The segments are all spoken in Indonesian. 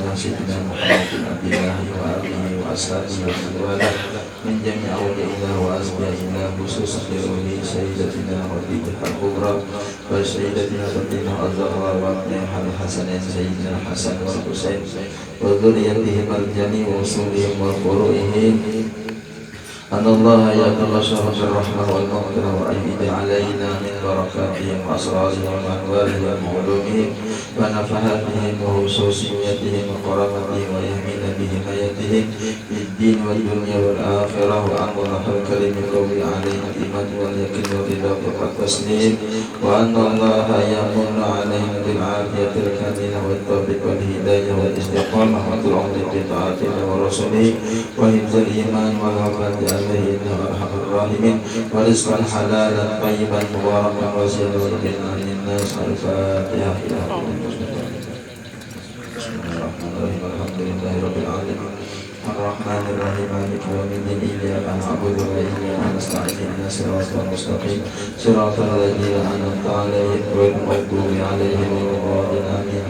على سيدنا محمد بن عبد الله وآله وأصحابه ومن والاه من جميع أوليائنا وأصحابنا خصوصا لأولي سيدتنا خديجة الكبرى وسيدتنا فاطمة الزهراء وابنها الحسنين سيدنا الحسن والحسين وذريتهم الجميع وأصولهم وفروعهم أن الله يتبشر بالرحمة والمغفرة وأن يجعل علينا من بركاتهم وأسرارهم وأنوارهم وعلومهم ونفحاتهم وخصوصيتهم وكرامتهم ويهمنا بهدايتهم في الدين والدنيا والآخرة وأن الله الكريم القوي علينا الإيمان واليقين والرضا والتسليم وأن الله يمن علينا بالعافية الكاملة والتوفيق والهداية والاستقامة والعمر بطاعة الله ورسوله وحفظ الإيمان والعافية عليه إنه أرحم الراحمين ورزقا حلالا طيبا مباركا واسعا وجنة للناس. الفاتحة. بسم الله الرحمن الرحيم الحمد لله رب العالمين الرحمن الرحيم مالك يوم الدين إياك نعبد وإياك نستعين اهدنا الصراط المستقيم صراط الذين أنعمت عليهم غير المغضوب عليهم ولا الضالين آمين.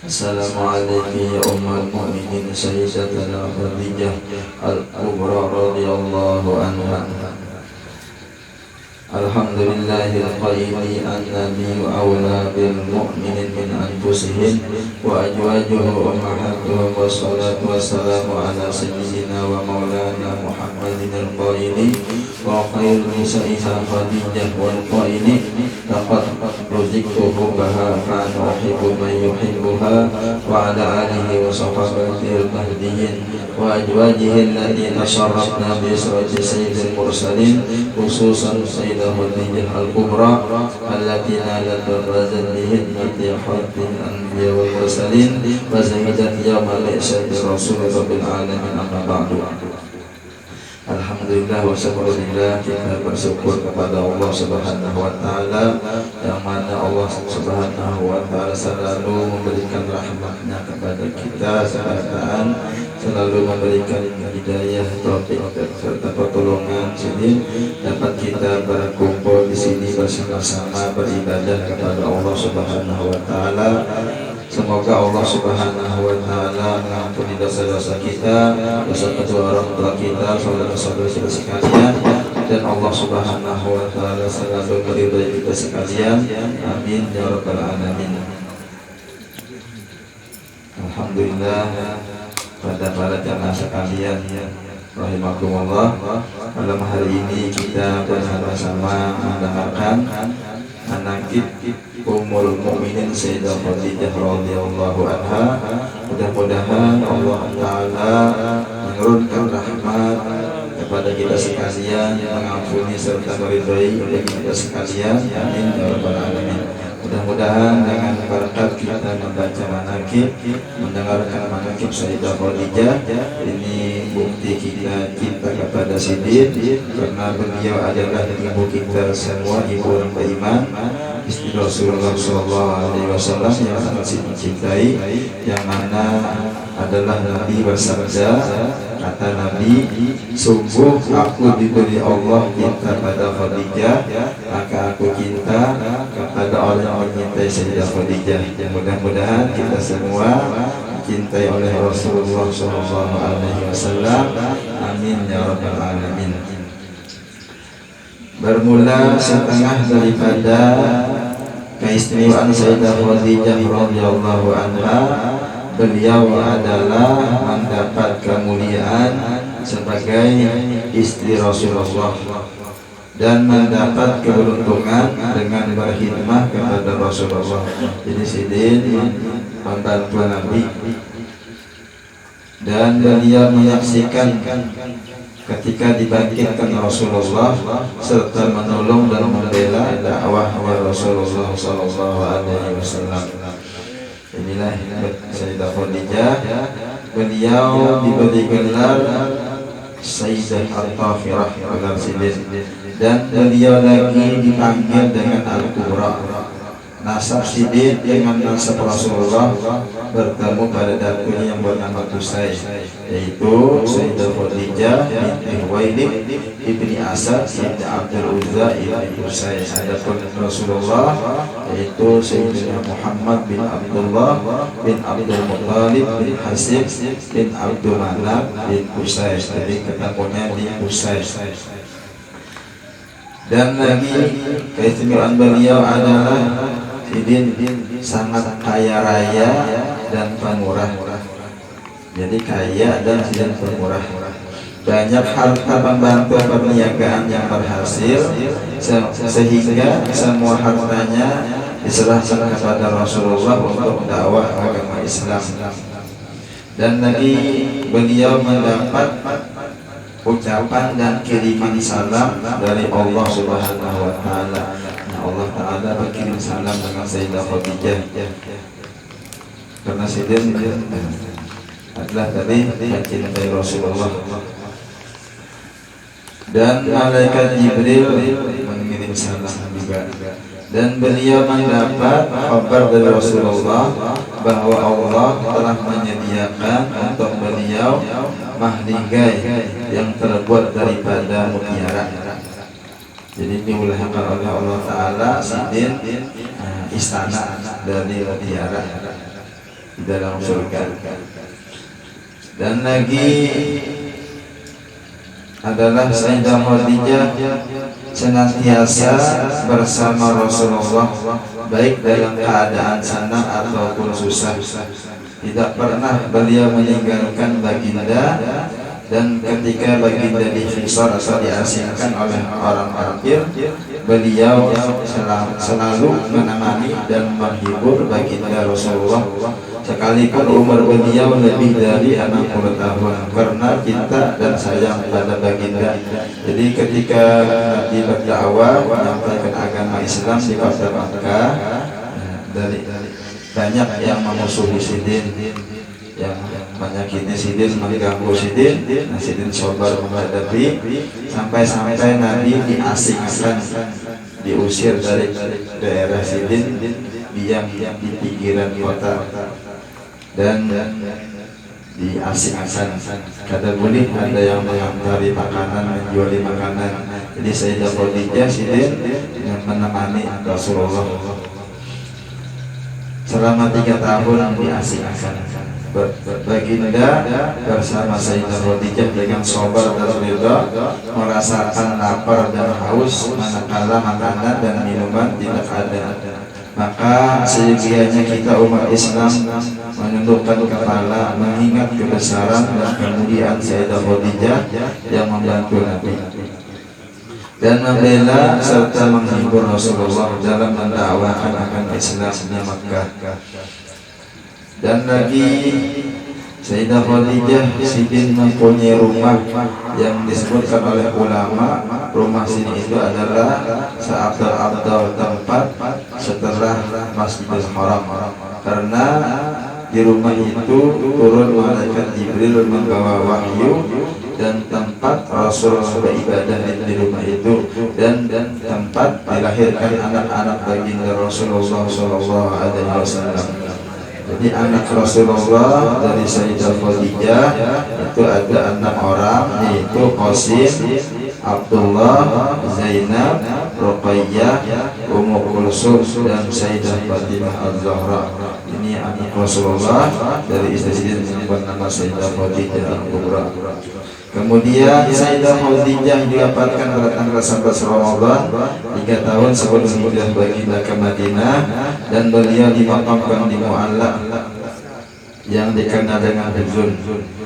السلام عليك يا أم المؤمنين سيدتنا خديجة الكبرى رضي الله عنها. الحمد لله القائل النبي أولى بالمؤمنين من أنفسهم وأزواجه أمهاتهم والصلاة والسلام على سيدنا ومولانا محمد القائل وخير نسائها خديجة والقائل لقد رزقت حبها فأنا أحب من يحبها وعلى آله وصحبه المهديين وأزواجه الذين شرفنا بإسرة سيد المرسلين خصوصا سيدة خديجة الكبرى التي نالت الرزق بهدمة حق الأنبياء والمرسلين وزهدت يوم بعثة رسول رب العالمين. أما بعد. Alhamdulillah wa syukurillah, kita bersyukur kepada Allah Subhanahu wa Ta'ala yang mana Allah Subhanahu wa Ta'ala selalu memberikan rahmatnya kepada kita, selalu memberikan hidayah, taufik serta pertolongan sini dapat kita berkumpul di sini bersama-sama beribadah kepada Allah Subhanahu wa Ta'ala. Semoga Allah Subhanahu wa Ta'ala mengampuni dosa-dosa kita, dosa kedua orang tua kita, saudara-saudara sekalian, dan Allah Subhanahu wa Ta'ala selalu meridai kita sekalian. Amin ya rabbal alamin. Alhamdulillah, pada para jamaah sekalian rahimakumullah, malam hari ini kita bersama-sama mendengarkan manaqib Ummul Mukminin Sayyidah Khadijah radhiyallahu anha. Mudah-mudahan Allah Ta'ala menurunkan rahmat kepada kita sekalian, mengampuni serta meridai bagi kita sekalian. Amin ya rabbal alamin. Mudah-mudahan dengan berkat kita membaca manaqib, mendengarkan manaqib Sayyidah Khadijah, ini bukti kita cinta kepada Siddiq, karena beliau adalah ibu kita semua, ibu yang beriman, istri Rasulullah SAW yang sangat dicintai, yang mana adalah Nabi bersabda, kata Nabi, sungguh aku diberi Allah cinta pada Khadijah, maka aku cinta kepada orang yang mencintai Sayyidah Khadijah. Mudah-mudahan kita semua dicintai oleh Rasulullah SAW. Amin ya rabbal alamin. Bermula setengah daripada keistimewaan Sayyidah Khadijah radhiyallahu anha, beliau adalah mendapat kemuliaan sebagai istri Rasulullah dan mendapat keberuntungan dengan berkhidmah kepada Rasulullah. Jadi Siddiq membantu Nabi dan beliau menyaksikan ketika dibangkitkan Rasulullah serta menolong dan membela dakwah Rasulullah SAW. Inilah Sayyidah Khadijah. Beliau diberi gelar Sayyidah Al-Tafirah, gelar Siddiq, dan beliau lagi dipanggil dengan Al-Kubra, nasab Sidin dengan nasab Rasulullah bertemu pada datunya yang bernama Qusay, yaitu Sayyidah Khadijah binti Khuwailid ibni Asad ibni Abdul Uzza ibni Qusay. Adapun Rasulullah yaitu Sayyidina Muhammad bin Abdullah bin Abdul Muttalib bin Hasib bin Abdul Manaf bin Qusay. Jadi ketemunya di Qusay. Dan lagi keistimewaan beliau adalah Sidin sangat kaya raya dan pemurah. Jadi kaya dan Sidin pemurah. Banyak harta pembantu perniagaan yang berhasil sehingga semua hartanya diserahkan kepada Rasulullah untuk dakwah agama Islam. Dan lagi beliau mendapat ucapan dan kiriman salam dari Allah Subhanahu wa taala. Allah taala berkirim salam dengan Sayyidah Khadijah. Karena Sidin adalah tadi mencintai Rasulullah. Dan malaikat Jibril mengirim salam juga. Dan beliau mendapat kabar dari Rasulullah bahwa Allah telah menyediakan untuk beliau mahligai yang terbuat daripada mutiara. Jadi diulahkan oleh Allah Ta'ala Sidin istana dari mutiara di dalam surga. Dan lagi adalah Sayyidah Khadijah senantiasa bersama Rasulullah baik dalam keadaan senang ataupun susah. Tidak pernah beliau meninggalkan baginda, dan ketika baginda dihisar atau diasingkan oleh orang kafir, beliau selalu menemani dan menghibur baginda Rasulullah sekalipun umur beliau lebih dari 60 tahun, karena cinta dan sayang pada baginda. Jadi ketika Nabi berdakwah menyampaikan agama Islam di kota Makkah, dari banyak yang memusuhi Sidin, yang menyakiti Sidin, mengganggu Sidin. Nah, Sidin sabar menghadapi sampai-sampai Nabi diasingkan, diusir dari daerah Sidin, diam di pinggiran kota dan diasingkan. Kada boleh ada yang mengantar makanan, menjual makanan. Jadi Sayyidah Khadijah Sidin menemani Rasulullah selama 3 tahun diasingkan. Baginda bersama Sayyidah Khadijah dengan sabar dan ridha merasakan lapar dan haus manakala makanan dan minuman tidak ada. Maka seyogianya kita umat Islam menundukkan kepala mengingat kebesaran dan kemuliaan Sayyidah Khadijah yang membantu Nabi dan membela serta menghibur Rasulullah dalam mendakwakan akan Islam di Makkah. Dan lagi Sayyidah Khadijah Sidin mempunyai rumah yang disebutkan oleh ulama, rumah sini itu adalah seabdal-abdal tempat setelah Masjidil Haram, karena di rumah itu turun malaikat Jibril membawa wahyu, dan tempat Rasul beribadah di rumah itu, dan tempat dilahirkan anak-anak baginda Rasulullah SAW. Jadi anak Rasulullah dari Sayyidah Khadijah itu ada 6 orang, yaitu Qasim, Abdullah, Zainab, Ruqayyah, Ummu Kulsum, dan Sayyidah Fatimah Az-Zahra. Ini anak Rasulullah dari istri yang bernama Sayyidah Khadijah Al-Kubra. Kemudian Sayyidah Khadijah didapatkan pada tanggal 11 Ramadan 3 tahun sebelum hijrah baginda ke Madinah, dan beliau dimakamkan di Mu'alla yang dikenal dengan Huzun.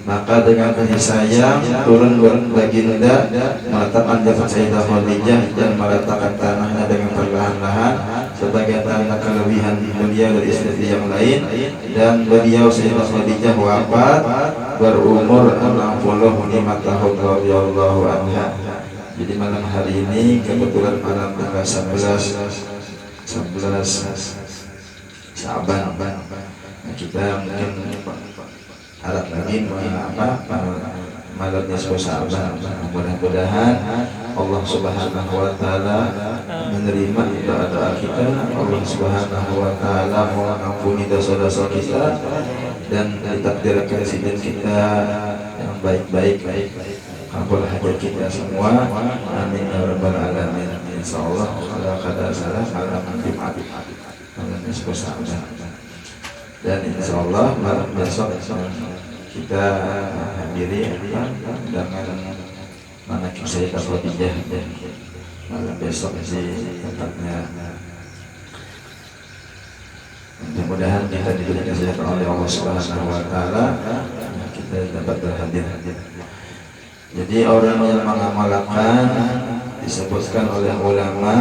Maka dengan kasih sayang turun baginda meletakkan jasad Sayyidah Khadijah dan meletakkan tanahnya dengan perlahan-lahan sebagai tanda kelebihan beliau dari istri yang lain. Dan beliau Sayyidah Khadijah wafat berumur 65 tahun radhiyallahu anha. Jadi malam hari ini kebetulan malam tanggal 11 Syaban, kita mungkin harap lagi malam nisfu Syaban. Mudah-mudahan Allah Subhanahu wa taala menerima doa-doa kita. Allah Subhanahu wa taala mengampuni dosa-dosa kita dan ditakdirkan rezeki kita yang baik-baik, kabul hajat kita semua. Amin ya rabbal alamin. Insyaallah kalau kata salah malam Jumat malam besok saja, dan insyaallah malam besok kita hadiri dengan manakib Sayyidah Khadijah malam besok di tempatnya. Mudah-mudahan kita diberikan kesehatan oleh Allah Subhanahu wa taala, kita dapat berhadir. Jadi orang yang mengamalkan disebutkan oleh ulama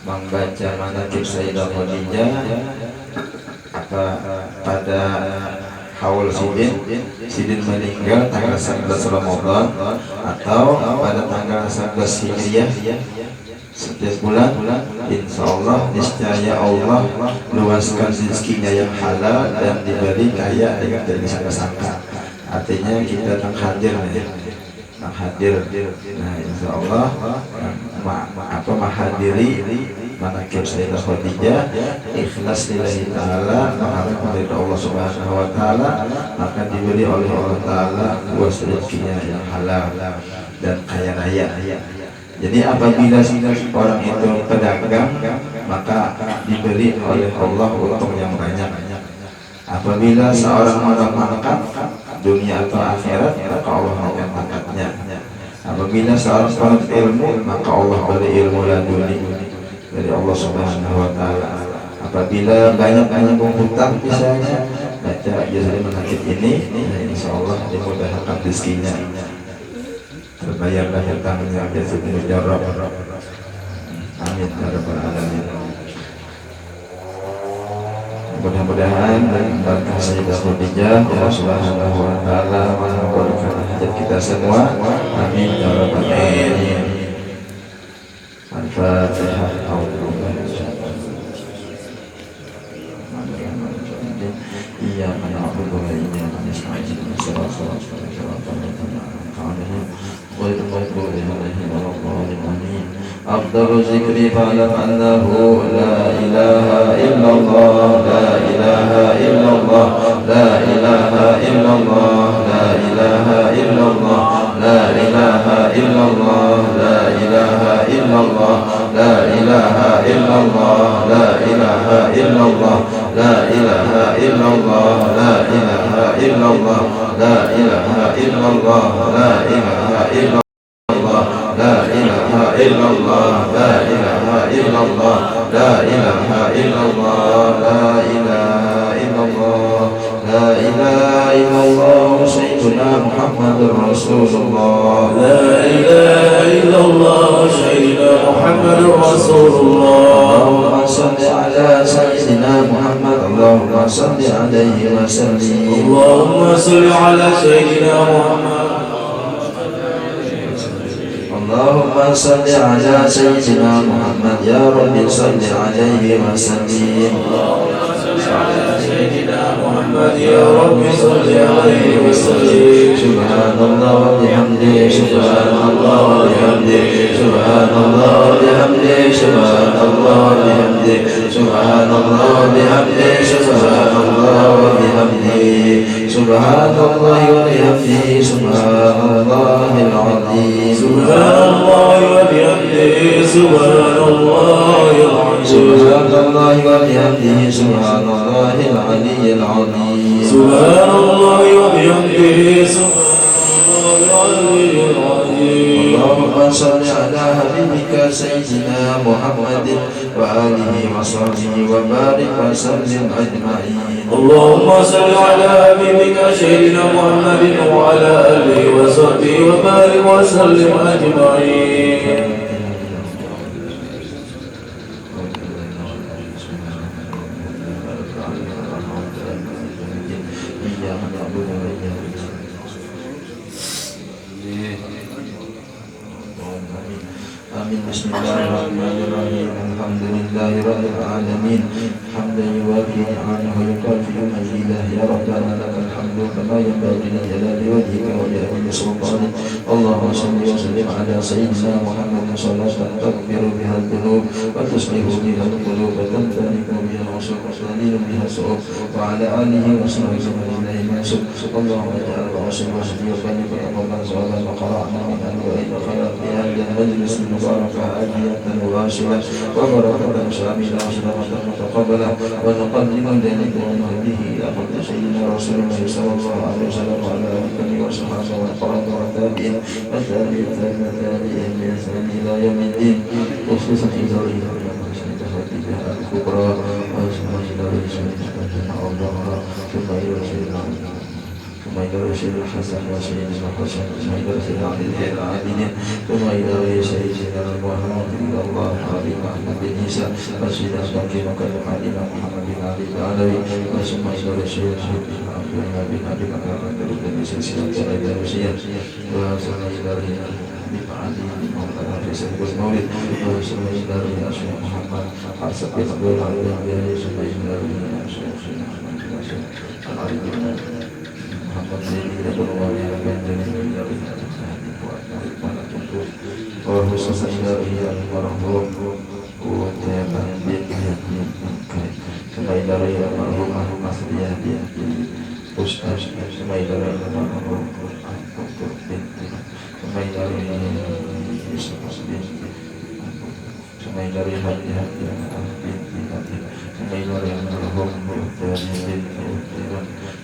membaca manakib Sayyidah Khadijah pada haul Sidin meninggal tanggal 11 Ramadan atau pada tanggal 11 Hijriah setiap bulan, insyaallah niscaya Allah luaskan rezekinya yang halal dan diberi kaya dengan tidak disangka-sangka. Artinya kita hadir. Nah, insyaallah menghadiri manakib Sayyidah Khadijah ikhlas lillahi ta'ala, mengharapkan dari Allah Subhanahu wa ta'ala, maka diberi oleh Allah ta'ala luas rezekinya yang halal dan kaya raya. Jadi apabila orang itu pedagang, maka diberi oleh Allah untung yang banyak. Apabila seorang mengamalkan dunia atau akhirat, maka Allah akan angkatnya. Apabila seorang penuntut ilmu, maka Allah beri ilmu laduni dari Allah Subhanahu wa taala. Apabila banyak berhutang misalnya, baca jazari manakib ini, insyaallah dimudahkan rezekinya, terbayarlah hutangnya jazari mujarrab. Amin ya rabbal alamin. Mudah-mudahan berkah Sayyidah Khadijah Allah Subhanahu wa taala mengabulkan hajat kita semua. Amin ya rabbal alamin. Al-Fatihah. Iyyaka na'budu wa iyyaka nasta'in. Shiratal mustaqim. أفضل الذكر فاعلم أنه لا إله إلا الله، لا إله إلا الله، لا إله إلا الله، لا إله إلا الله، لا إله إلا الله، لا إله إلا الله، لا إله إلا الله، لا إله إلا الله، لا إله إلا الله، لا إله إلا الله، لا إله إلا الله، لا إله إلا لا إله إلا الله، لا إله إلا الله، لا إله إلا الله، لا إله إلا الله، لا إله إلا الله سيدنا محمد رسول الله، لا إله إلا الله سيدنا محمد رسول الله. اللهم صل على سيدنا محمد، اللهم صل عليه وسلم، اللهم صل على سيدنا محمد، اللهم صل على سيدنا محمد، يا رب صل عليه وسلم، اللهم صل على سيدنا محمد، يا رب صل عليه وسلم. سبحان الله وبحمده، سبحان الله وبحمده، سبحان الله وبحمده، سبحان الله وبحمده، سبحان الله وبحمده، سبحان الله وبحمده، سبحان الله وبحمده، سبحان الله العظيم، سبحان الله وبحمده، سبحان الله العظيم، سبحان الله وبحمده، سبحان الله العلي العظيم، سبحان الله وبحمده، سبحان الله العلي العظيم. اللهم صل على حبيبك سيدنا محمد وآله وصحبه وبارك وسلم أجمعين. اللهم صل على حبيبك سيدنا محمد وعلى آله وصحبه وبارك وسلم أجمعين. Amin. Bismillahirrahmanirrahim. Alhamdulillahi rabbil alamin. Hamdan yuwafi ni'amahu wa yukafi mazidah. Ya Rabbana lakal hamdu كما ينبغي لجلال وجهك ولعظيم سلطانك. اللهم صل وسلم على سيدنا محمد صلاة تغفر بها الذنوب وتصلح بها القلوب وتمتلك بها العصور وتزيل بها الصعوب وعلى آله وصحبه وسلم المنصور. اللهم اجعل رأسي وسدي وقلبي وقلبا صلاة وقرأنا من أنواع الخير في هذا المجلس المبارك عافية واسعة وبركة شاملة وسلامة متقبلة ونقدم ذلك ونهديه إلى قدر سيدنا رسول الله صلى الله عليه وسلم وعلى آله وصحبه والقرآن والتابعين والتابعين والتابعين بإحسان إلى يوم الدين. خصوصا إذا الكبرى واسمع إلى رسول الله ثم إلى ثم إلى رسول الحسن وسيدنا الحسن ثم إلى رسول علي العابدين ثم إلى سيدنا محمد إلى الله علي محمد بن عيسى وسيدنا سيدنا علي محمد بن علي العلوي ثم إلى رسول سيدنا محمد بن علي محمد بن سلسلة إلى رسول وثم إلى علي مولانا في سبيل المولد ثم إلى رسول محمد حسب يقبل عليه ثم إلى رسول محمد محمد سيدنا الله من جميع وخصوصا إلى رجال المرحوم وتابع ثم إلى رجال المرحوم أخذية أستاذ ثم إلى رجال المرحوم ثم إلى رجال ثم إلى رجال ثم إلى رجال المرحوم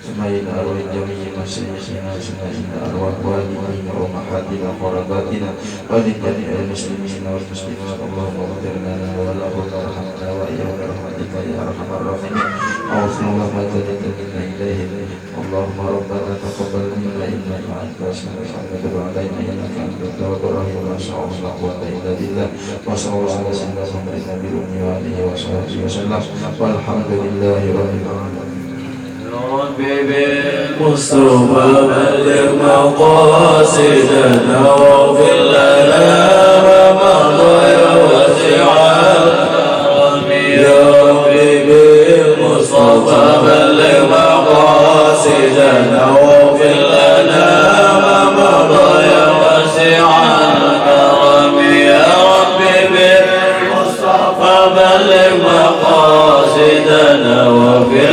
ثم إلى أرواح جميع مشايخنا ثم إلى أرواح والدينا وأمهاتنا وقراباتنا ولجميع المسلمين والمسلمات. اللهم اغفر لنا ولهم وارحمنا وإياهم برحمتك يا أرحم الراحمين. أوصل اللهم تجدنا إليه. اللهم ربنا تقبل منا إنك أنت السميع العليم وتب علينا إنك أنت التواب الرحيم. ما شاء الله لا قوة إلا بالله. وصلى الله على سيدنا محمد النبي وآله وصحبه وسلم والحمد لله رب العالمين. ربي بالمصطفى بلغ مقاصدنا واغفر لنا ما مضى وسع الكرم. يا ربي بالمصطفى بلغ مقاصدنا واغفر لنا ما مضى وسع الكرم. يا ربي بالمصطفى بلغ مقاصدنا واغفر